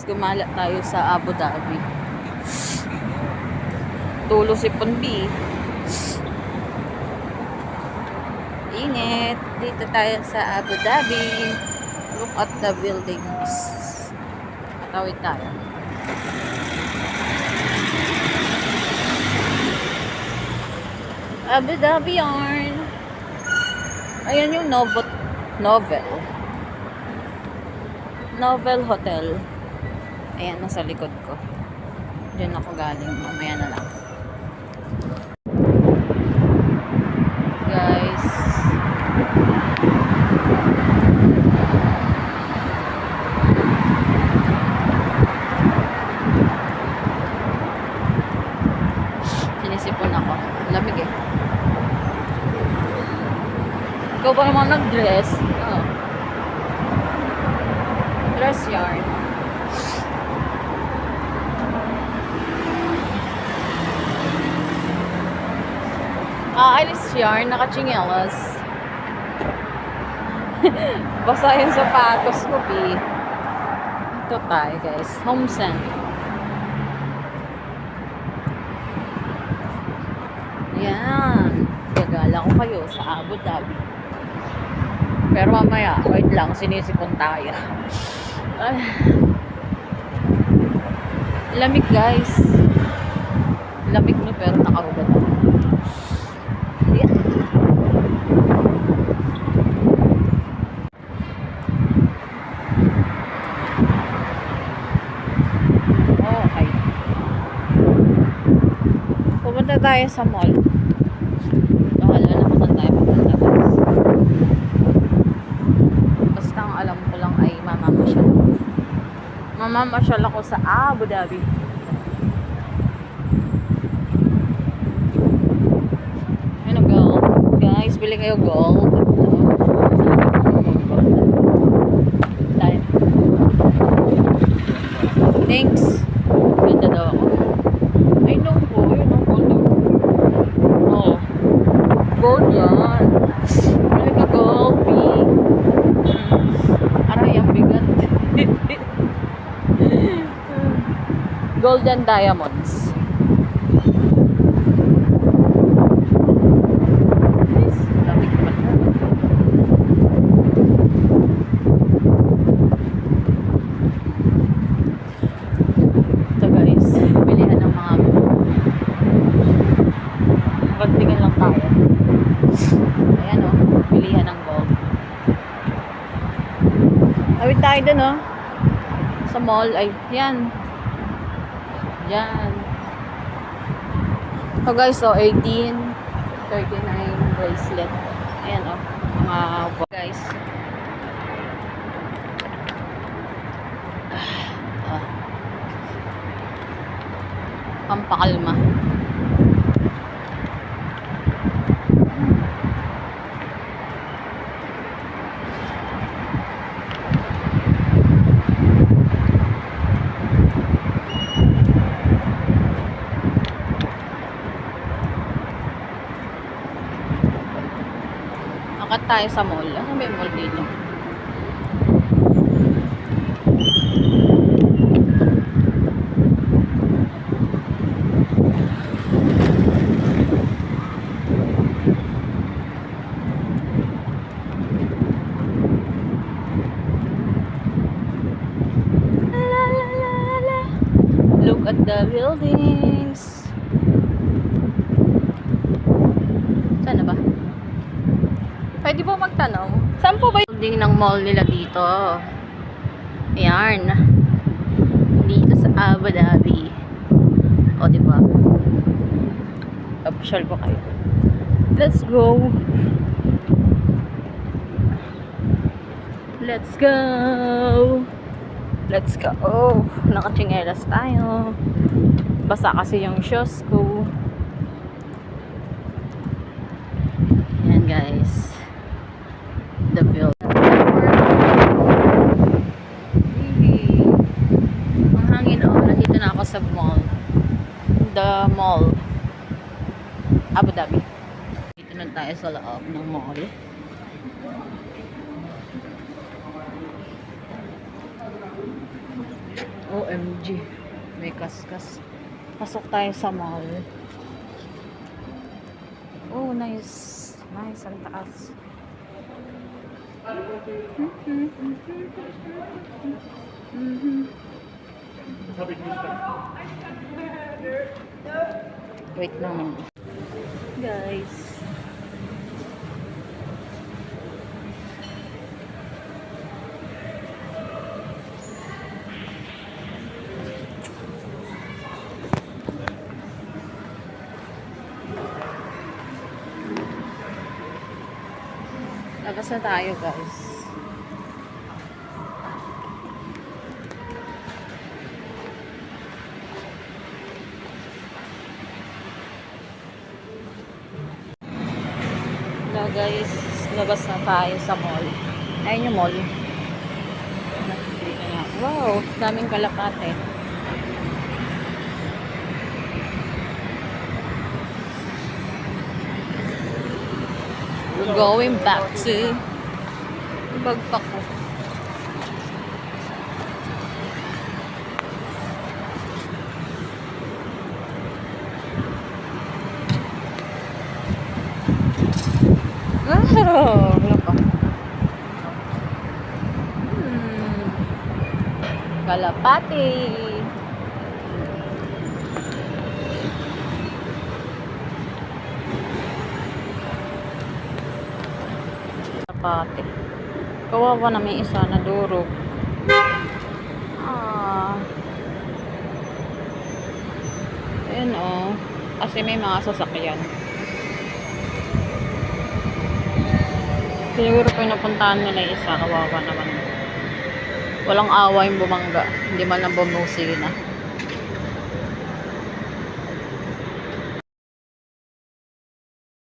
gumala tayo sa Abu Dhabi. Tulo si Punbi. Init. Dito tayo sa Abu Dhabi. Look at the buildings. Tawid tayo. Abu Dhabi yarn. Ayan yung Novel Hotel. Ayan, nasa likod ko. Diyan ako galing. Mamaya na lang. Guys. Sinisipon ako. Lamig eh. Ikaw ba naman nag-dress? Oh. Dress yarn. Alis yarn, naka-chinelas. Basa yung sapatos ko, Pi. Ito tayo, guys. Homesen. Yan. Gagala ko kayo sa Abu Dhabi. Pero mamaya, wait lang, sinisipon tayo. Lamig, guys. Lamig no, pero nakahubad ako. Yan. Okay. Pupunta tayo sa mall. Wala na kung saan tayo pupunta, guys. Basta ang alam ko lang ay mamamasyal ako sa Abu Dhabi. Ano, gold? Guys, bili kayo gold. Thanks. Ganda daw ako. Ay, no po. Ayun, no, gold. Oh. Gold yan. Bili ka gold, P. Aray, ang bigat. Gold and diamonds. Ito guys, bilihan ng mga pagtingan lang tayo. Ayan o, bilihan ng gold. Awit tayo dun o. Sa mall, ay, yan. Yan. So guys, so 18, 39 bracelet. Ayan o, mga guys. Pampakalma. Akat tayo sa mall. Ano ba yung mall dito? Look at the buildings. Saan na ba? Pwede po magtanong. Saan po ba yung building ng mall nila dito? Ayan. Dito sa Abu Dhabi. O, diba? Official ko kayo. Let's go. Let's go. Let's go. Oh, naka-chingelas tayo. Basa kasi yung shoes ko. Ayan guys. The build. Ang hangin oh. Nandito na ako sa mall. The mall. Abu Dhabi. Dito na tayo sa loob ng mall. OMG. May kaskas. Pasok tayo sa mall. Oh, nice. Nice. Ang taas. Wait naman. Guys. Labas na tayo, guys. Hello, guys. Labas na tayo sa mall. Ayun yung mall. Wow, daming kalapate. We're going back to bagpak ko. Ano pa? Kalapati. Kalapati. Kawawa na may isa na durog. Ayun oh. Kasi may mga sasakyan. Siguro pinapuntahan nila isa. Kawawa naman. Walang awa yung bumangga. Hindi man lang bumusi na.